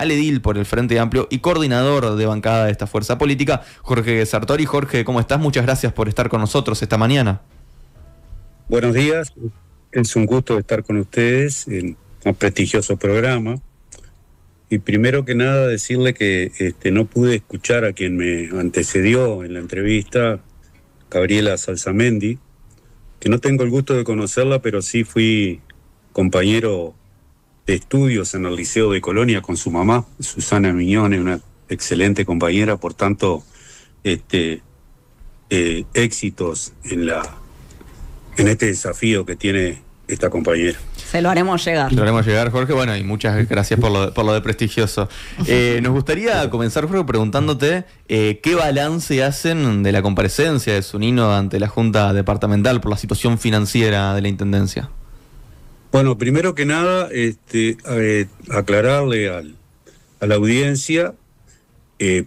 al edil por el Frente Amplio y coordinador de bancada de esta fuerza política, Jorge Sartori. Jorge, ¿cómo estás? Muchas gracias por estar con nosotros esta mañana. Buenos días, es un gusto estar con ustedes en un prestigioso programa. Y primero que nada decirle que no pude escuchar a quien me antecedió en la entrevista, Gabriela Salsamendi, que no tengo el gusto de conocerla, pero sí fui compañero de estudios en el Liceo de Colonia con su mamá, Susana Miñone, una excelente compañera, por tanto, éxitos en este desafío que tiene esta compañera. Se lo haremos llegar. Lo haremos llegar, Jorge. Bueno, y muchas gracias por lo de prestigioso. Nos gustaría comenzar, Jorge, preguntándote qué balance hacen de la comparecencia de Zunino ante la Junta Departamental por la situación financiera de la Intendencia. Bueno, primero que nada, aclararle a la audiencia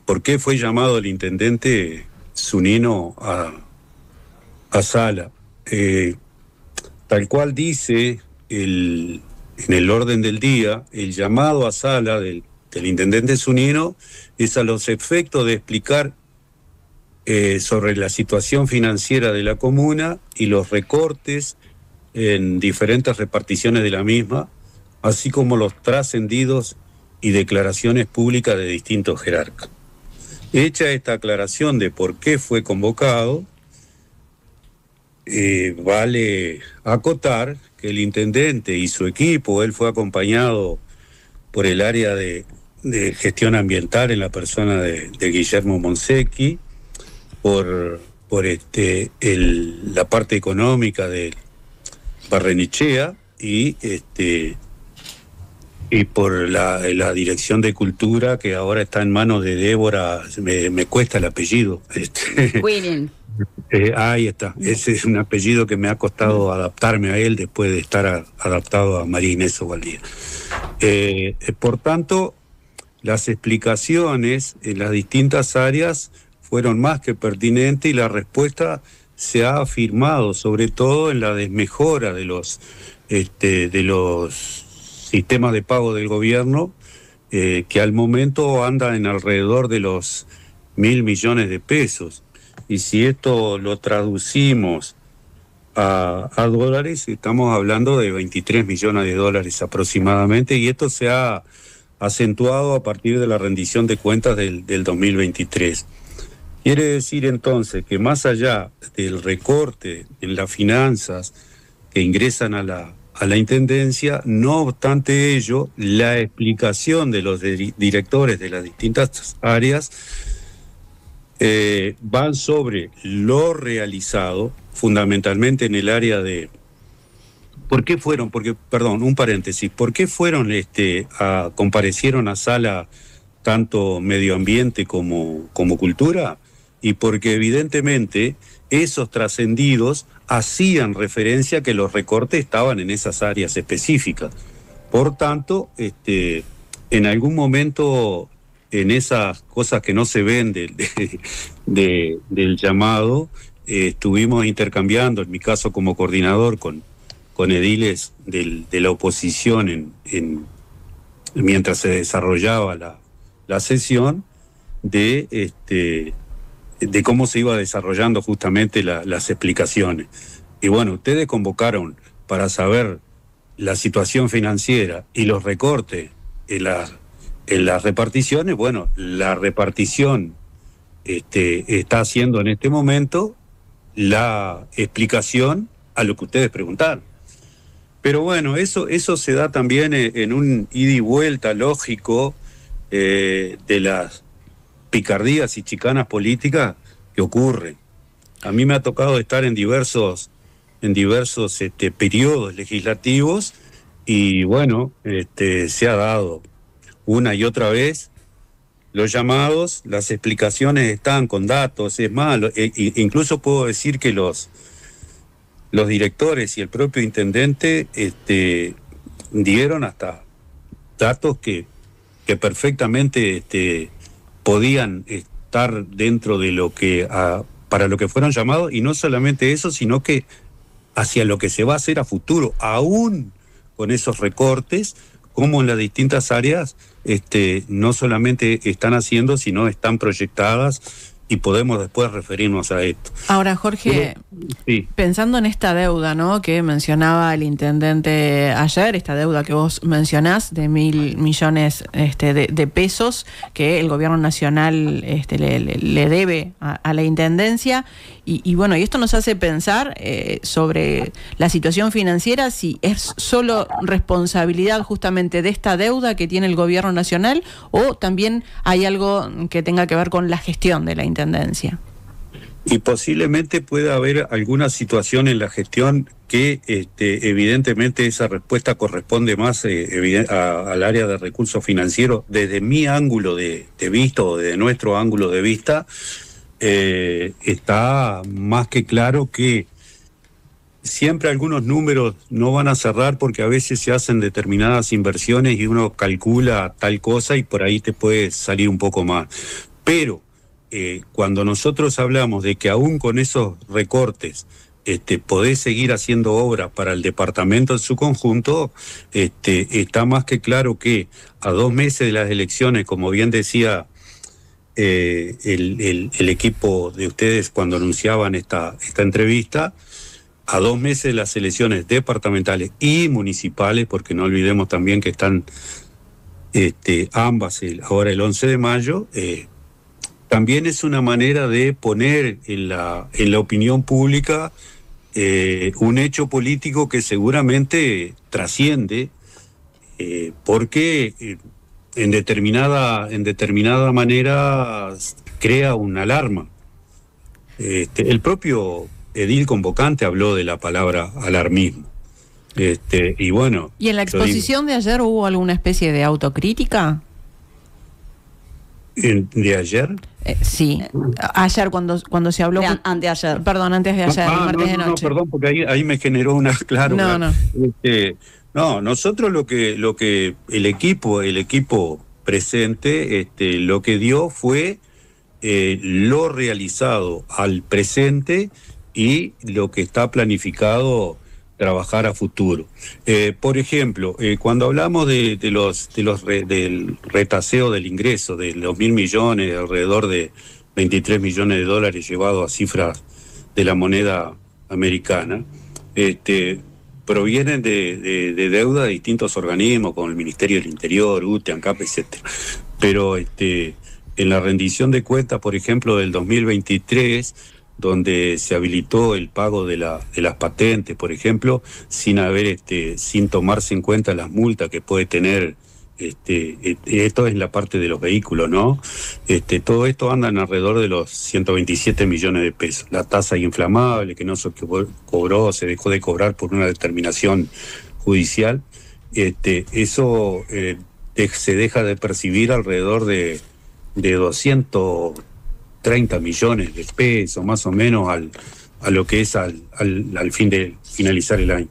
por qué fue llamado el intendente Zunino a sala. Tal cual dice en el orden del día, el llamado a sala del intendente Zunino es a los efectos de explicar sobre la situación financiera de la comuna y los recortes en diferentes reparticiones de la misma, así como los trascendidos y declaraciones públicas de distintos jerarcas. Hecha esta aclaración de por qué fue convocado, vale acotar que el intendente y su equipo, él fue acompañado por el área de gestión ambiental en la persona de Guillermo Monsecchi, por la parte económica de Barrenechea y por la dirección de cultura, que ahora está en manos de Débora, me cuesta el apellido. Winning. Ahí está, ese es un apellido que me ha costado adaptarme a él después de estar adaptado a María Inés Ovaldía. Por tanto, las explicaciones en las distintas áreas fueron más que pertinentes y la respuesta se ha afirmado, sobre todo en la desmejora de los sistemas de pago del gobierno, que al momento andan en alrededor de los 1.000 millones de pesos. Y si esto lo traducimos a dólares, estamos hablando de 23 millones de dólares aproximadamente, y esto se ha acentuado a partir de la rendición de cuentas del 2023. Quiere decir entonces que más allá del recorte en las finanzas que ingresan a la Intendencia, no obstante ello, la explicación de los directores de las distintas áreas van sobre lo realizado, fundamentalmente en el área de... ¿Por qué fueron? Un paréntesis. ¿Por qué fueron, comparecieron a sala tanto medio ambiente como cultura? Y porque evidentemente esos trascendidos hacían referencia a que los recortes estaban en esas áreas específicas. Por tanto, en algún momento, en esas cosas que no se ven del llamado, estuvimos intercambiando, en mi caso como coordinador, con ediles de la oposición mientras se desarrollaba la sesión, de cómo se iba desarrollando justamente las explicaciones. Y bueno, ustedes convocaron para saber la situación financiera y los recortes en las reparticiones. Bueno, la repartición está haciendo en este momento la explicación a lo que ustedes preguntaron. Pero bueno, eso se da también en un ida y vuelta lógico de las picardías y chicanas políticas que ocurren. A mí me ha tocado estar en diversos periodos legislativos y bueno, se ha dado una y otra vez los llamados, las explicaciones están con datos, es más, incluso puedo decir que los directores y el propio intendente dieron hasta datos que perfectamente podían estar dentro de lo que para lo que fueron llamados, y no solamente eso, sino que hacia lo que se va a hacer a futuro, aún con esos recortes, como en las distintas áreas no solamente están haciendo, sino están proyectadas y podemos después referirnos a esto. Ahora, Jorge, sí, pensando en esta deuda, ¿no?, que mencionaba el intendente ayer, esta deuda que vos mencionás de 1.000 millones de pesos que el gobierno nacional le debe a la intendencia, y bueno, y esto nos hace pensar sobre la situación financiera, si es solo responsabilidad justamente de esta deuda que tiene el gobierno nacional, o también hay algo que tenga que ver con la gestión de la intendencia. Y posiblemente pueda haber alguna situación en la gestión que evidentemente esa respuesta corresponde más al área de recursos financieros. Desde mi ángulo de vista, o desde nuestro ángulo de vista, está más que claro que siempre algunos números no van a cerrar, porque a veces se hacen determinadas inversiones y uno calcula tal cosa y por ahí te puede salir un poco más. Pero cuando nosotros hablamos de que aún con esos recortes podés seguir haciendo obras para el departamento en su conjunto, está más que claro que a 2 meses de las elecciones, como bien decía el equipo de ustedes cuando anunciaban esta entrevista, a 2 meses de las elecciones departamentales y municipales, porque no olvidemos también que están ambas ahora el 11 de mayo, también es una manera de poner en la opinión pública un hecho político que seguramente trasciende, porque en determinada manera crea una alarma. El propio edil convocante habló de la palabra alarmismo. Y bueno. ¿Y en la exposición de ayer hubo alguna especie de autocrítica? ¿De ayer? Sí, ayer cuando se habló... Anteayer. Perdón, antes de ayer, el martes de noche. No, perdón, porque ahí me generó una... Claro. No. Nosotros lo que el equipo presente, lo que dio fue lo realizado al presente y lo que está planificado trabajar a futuro. Por ejemplo, cuando hablamos del retaseo del ingreso, de los 1.000 millones, alrededor de 23 millones de dólares llevados a cifras de la moneda americana, provienen de deuda de distintos organismos, como el Ministerio del Interior, UTE, ANCAP, etc. Pero en la rendición de cuentas, por ejemplo, del 2023, donde se habilitó el pago de las patentes, por ejemplo, sin tomarse en cuenta las multas que puede tener, esto es la parte de los vehículos, ¿no? Todo esto anda en alrededor de los 127 millones de pesos. La tasa inflamable que no se cobró, se dejó de cobrar por una determinación judicial, eso se deja de percibir alrededor de 230 millones de pesos, más o menos, a lo que es al fin de finalizar el año.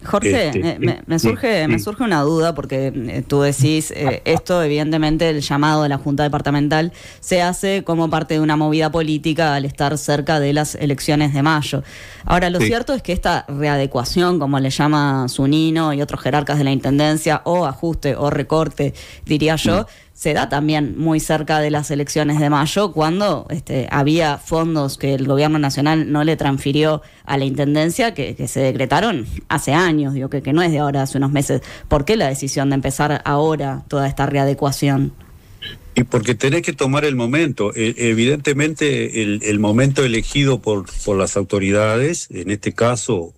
Jorge, me surge una duda, porque tú decís, esto evidentemente el llamado de la Junta Departamental se hace como parte de una movida política al estar cerca de las elecciones de mayo. Ahora, lo cierto es que esta readecuación, como le llama Zunino y otros jerarcas de la Intendencia, o ajuste o recorte, diría yo, se da también muy cerca de las elecciones de mayo, cuando había fondos que el gobierno nacional no le transfirió a la Intendencia, que se decretaron hace años, digo, que no es de ahora, hace unos meses. ¿Por qué la decisión de empezar ahora toda esta readecuación? Y porque tenés que tomar el momento. Evidentemente el momento elegido por las autoridades, en este caso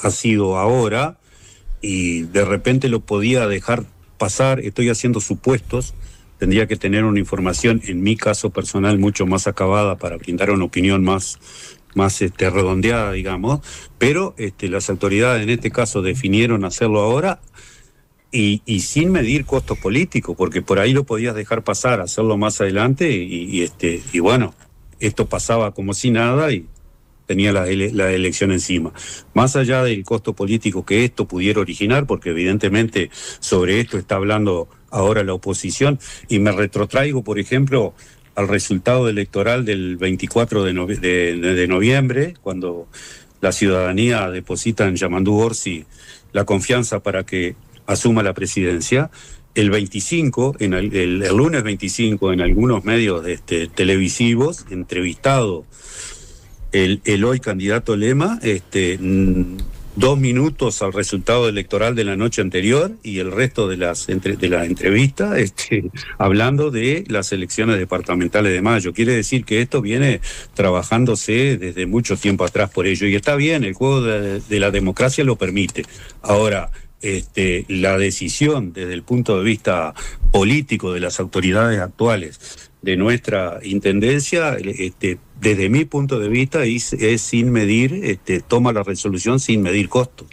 ha sido ahora, y de repente lo podía dejar pasar. Estoy haciendo supuestos, tendría que tener una información, en mi caso personal, mucho más acabada para brindar una opinión más redondeada, digamos, pero las autoridades en este caso definieron hacerlo ahora y sin medir costos políticos, porque por ahí lo podías dejar pasar, hacerlo más adelante y bueno, esto pasaba como si nada y tenía la elección encima. Más allá del costo político que esto pudiera originar, porque evidentemente sobre esto está hablando ahora la oposición, y me retrotraigo, por ejemplo, al resultado electoral del 24 de noviembre, cuando la ciudadanía deposita en Yamandú Orsi la confianza para que asuma la presidencia. el 25, el lunes 25, en algunos medios televisivos, entrevistado el hoy candidato Lema, 2 minutos al resultado electoral de la noche anterior y el resto de la entrevista hablando de las elecciones departamentales de mayo. Quiere decir que esto viene trabajándose desde mucho tiempo atrás por ello, y está bien, el juego de la democracia lo permite. Ahora, la decisión desde el punto de vista político de las autoridades actuales de nuestra intendencia, desde mi punto de vista es sin medir, toma la resolución sin medir costos.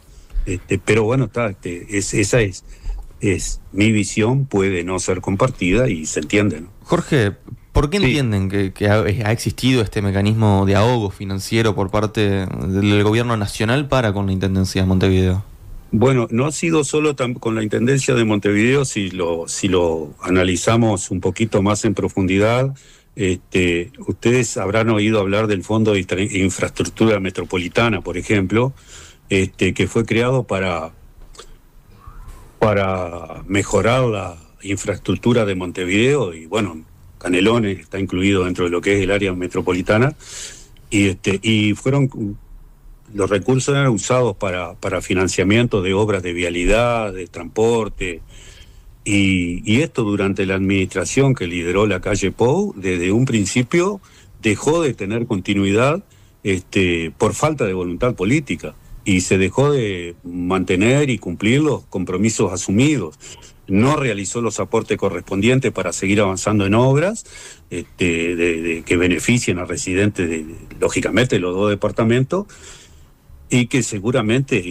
Pero bueno, esa es mi visión, puede no ser compartida y se entiende, ¿no? Jorge, ¿por qué entienden que ha existido este mecanismo de ahogo financiero por parte del gobierno nacional para con la Intendencia de Montevideo? Bueno, no ha sido solo con la Intendencia de Montevideo, si lo analizamos un poquito más en profundidad. Ustedes habrán oído hablar del Fondo de Infraestructura Metropolitana, por ejemplo, que fue creado para mejorar la infraestructura de Montevideo, y bueno, Canelones está incluido dentro de lo que es el área metropolitana, y los recursos eran usados para financiamiento de obras de vialidad, de transporte, y esto durante la administración que lideró la calle Pou, desde un principio dejó de tener continuidad por falta de voluntad política, y se dejó de mantener y cumplir los compromisos asumidos. No realizó los aportes correspondientes para seguir avanzando en obras que beneficien a residentes lógicamente, de los 2 departamentos, y que seguramente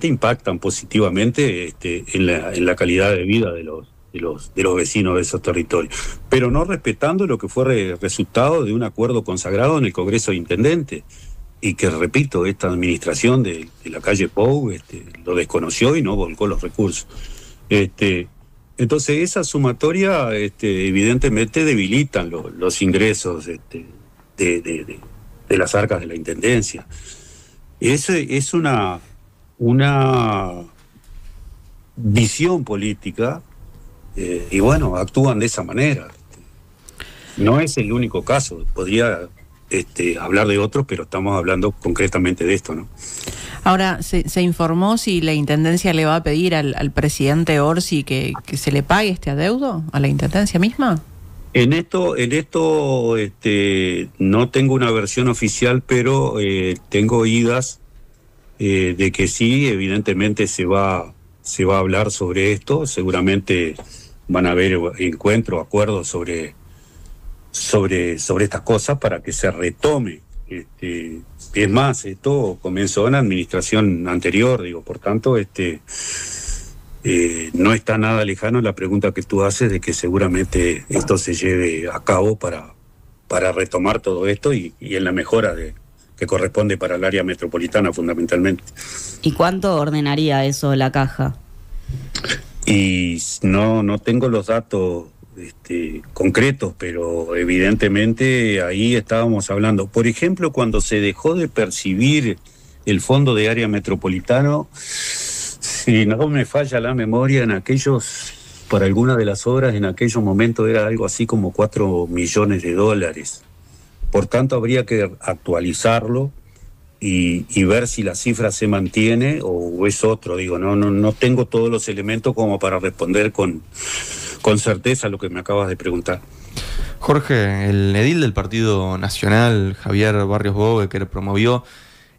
impactan positivamente en la calidad de vida de los vecinos de esos territorios, pero no respetando lo que fue resultado de un acuerdo consagrado en el Congreso de Intendentes, y que, repito, esta administración de la calle Pou lo desconoció y no volcó los recursos. Entonces esa sumatoria evidentemente debilitan los ingresos de las arcas de la Intendencia. Es una visión política, y bueno, actúan de esa manera. No es el único caso, podría hablar de otros, pero estamos hablando concretamente de esto, ¿no? Ahora, ¿se informó si la Intendencia le va a pedir al presidente Orsi que se le pague este adeudo a la Intendencia misma? En esto no tengo una versión oficial, pero tengo oídas de que sí, evidentemente se va a hablar sobre esto. Seguramente van a haber encuentros, acuerdos sobre estas cosas para que se retome. Es más, esto comenzó en la administración anterior, por tanto, no está nada lejano la pregunta que tú haces de que seguramente esto se lleve a cabo para retomar todo esto y en la mejora que corresponde para el área metropolitana fundamentalmente. ¿Y cuánto ordenaría eso la caja? Y no tengo los datos concretos, pero evidentemente ahí estábamos hablando. Por ejemplo, cuando se dejó de percibir el fondo de área metropolitano, si no me falla la memoria, para algunas de las obras en aquellos momentos era algo así como $4 millones. Por tanto, habría que actualizarlo y ver si la cifra se mantiene o es otro. No tengo todos los elementos como para responder con certeza lo que me acabas de preguntar. Jorge, el edil del Partido Nacional, Javier Barrios Bogue, que promovió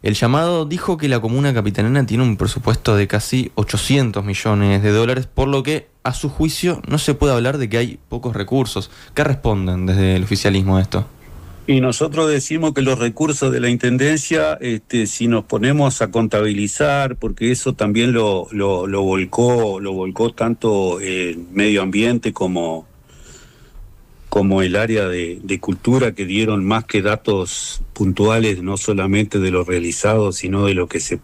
el llamado, dijo que la comuna capitalina tiene un presupuesto de casi $800 millones, por lo que, a su juicio, no se puede hablar de que hay pocos recursos. ¿Qué responden desde el oficialismo a esto? Y nosotros decimos que los recursos de la Intendencia, si nos ponemos a contabilizar, porque eso también lo volcó tanto el medio ambiente como el área de cultura, que dieron más que datos puntuales, no solamente de lo realizado, sino de lo que se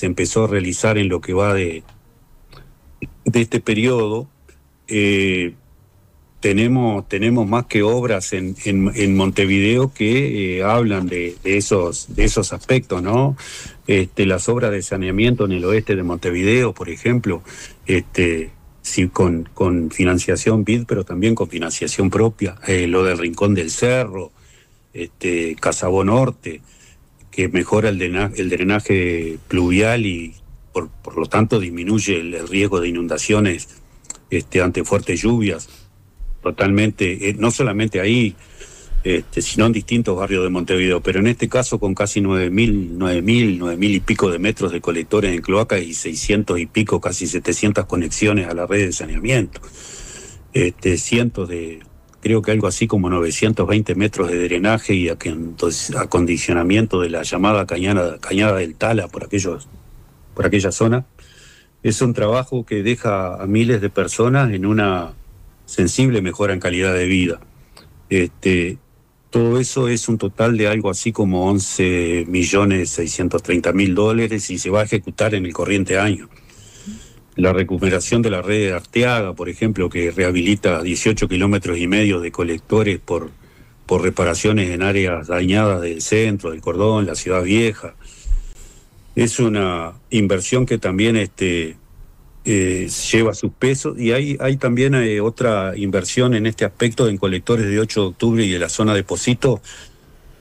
empezó a realizar en lo que va de este periodo. tenemos más que obras en Montevideo que hablan de esos aspectos, ¿no? Las obras de saneamiento en el oeste de Montevideo, por ejemplo, sí, con financiación BID, pero también con financiación propia, lo del Rincón del Cerro, Casabó Norte, que mejora el drenaje pluvial y por lo tanto disminuye el riesgo de inundaciones ante fuertes lluvias. Totalmente, no solamente ahí, sino en distintos barrios de Montevideo, pero en este caso con casi 9.000 y pico de metros de colectores en cloacas y 600 y pico, casi 700 conexiones a la red de saneamiento. Cientos de, creo que algo así como 920 metros de drenaje y acondicionamiento de la llamada Cañada del Tala por aquella zona. Es un trabajo que deja a miles de personas en una sensible mejora en calidad de vida. Todo eso es un total de algo así como $11.630.000 y se va a ejecutar en el corriente año. La recuperación de la red de Arteaga, por ejemplo, que rehabilita 18,5 kilómetros de colectores por reparaciones en áreas dañadas del centro, del Cordón, la Ciudad Vieja. Es una inversión que también lleva sus pesos, y hay también otra inversión en este aspecto en colectores de 8 de octubre y de la zona de Pocito,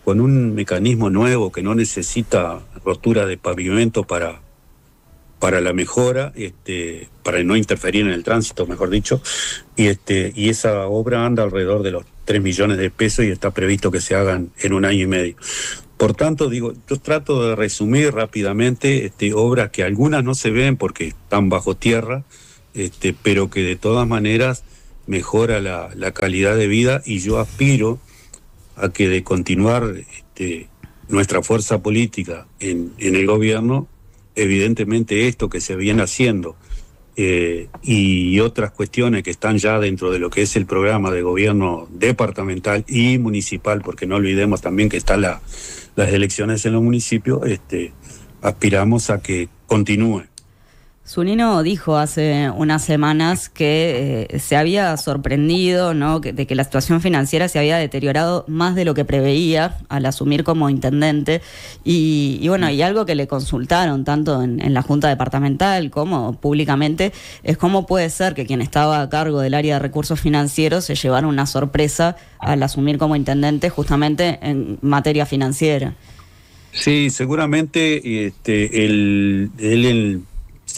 con un mecanismo nuevo que no necesita rotura de pavimento para la mejora, para no interferir en el tránsito, mejor dicho, y esa obra anda alrededor de los 3 millones de pesos y está previsto que se hagan en 1 año y medio. Por tanto, yo trato de resumir rápidamente obras que algunas no se ven porque están bajo tierra, pero que de todas maneras mejora la calidad de vida, y yo aspiro a que de continuar nuestra fuerza política en el gobierno, evidentemente esto que se viene haciendo y otras cuestiones que están ya dentro de lo que es el programa de gobierno departamental y municipal, porque no olvidemos también que están las elecciones en los municipios, aspiramos a que continúe. Zunino dijo hace unas semanas que se había sorprendido, ¿no?, de que la situación financiera se había deteriorado más de lo que preveía al asumir como intendente, y bueno, y algo que le consultaron tanto en la Junta Departamental como públicamente es cómo puede ser que quien estaba a cargo del área de recursos financieros se llevara una sorpresa al asumir como intendente justamente en materia financiera. Sí, seguramente él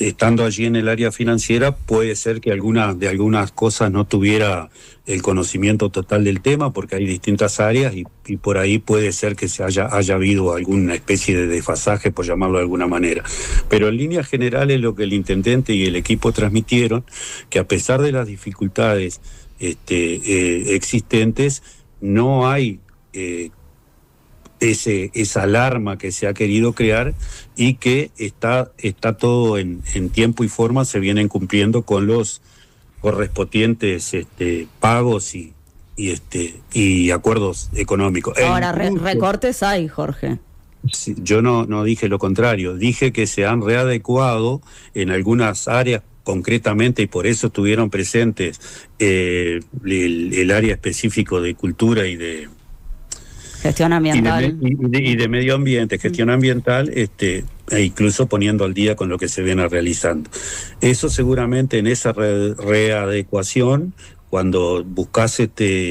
estando allí en el área financiera, puede ser que de algunas cosas no tuviera el conocimiento total del tema, porque hay distintas áreas y por ahí puede ser que haya habido alguna especie de desfasaje, por llamarlo de alguna manera. Pero en líneas generales lo que el intendente y el equipo transmitieron, que a pesar de las dificultades existentes, no hay esa alarma que se ha querido crear, y que está todo en tiempo y forma, se vienen cumpliendo con los correspondientes pagos y acuerdos económicos. Ahora, recortes hay, Jorge. Sí, yo no dije lo contrario, dije que se han readecuado en algunas áreas concretamente, y por eso estuvieron presentes el área específico de cultura y de gestión ambiental y de medio ambiente, gestión ambiental, e incluso poniendo al día con lo que se viene realizando. Eso seguramente en esa readecuación, cuando buscas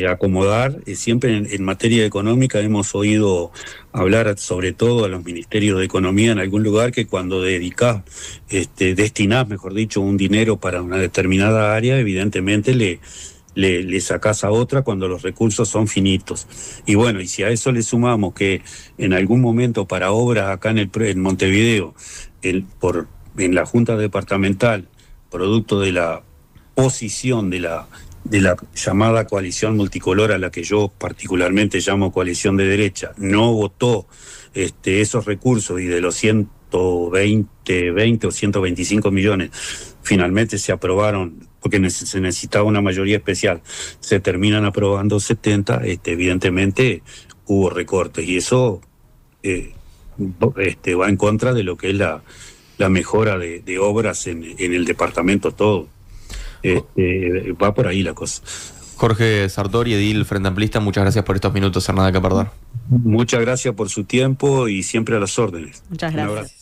acomodar, siempre en materia económica hemos oído hablar, sobre todo a los ministerios de Economía en algún lugar, que cuando destinás, mejor dicho, un dinero para una determinada área, evidentemente le sacás a otra cuando los recursos son finitos. Y bueno, y si a eso le sumamos que en algún momento para obras acá en Montevideo, en la Junta Departamental, producto de la posición de la llamada coalición multicolor, a la que yo particularmente llamo coalición de derecha, no votó esos recursos, y de los 120 o 125 millones finalmente se aprobaron, porque se necesitaba una mayoría especial, se terminan aprobando 70, evidentemente hubo recortes, y eso va en contra de lo que es la mejora de obras en el departamento todo. Va por ahí la cosa. Jorge Sartori, edil Frente Amplista, muchas gracias por estos minutos, nada que perder. Muchas gracias por su tiempo y siempre a las órdenes. Muchas gracias.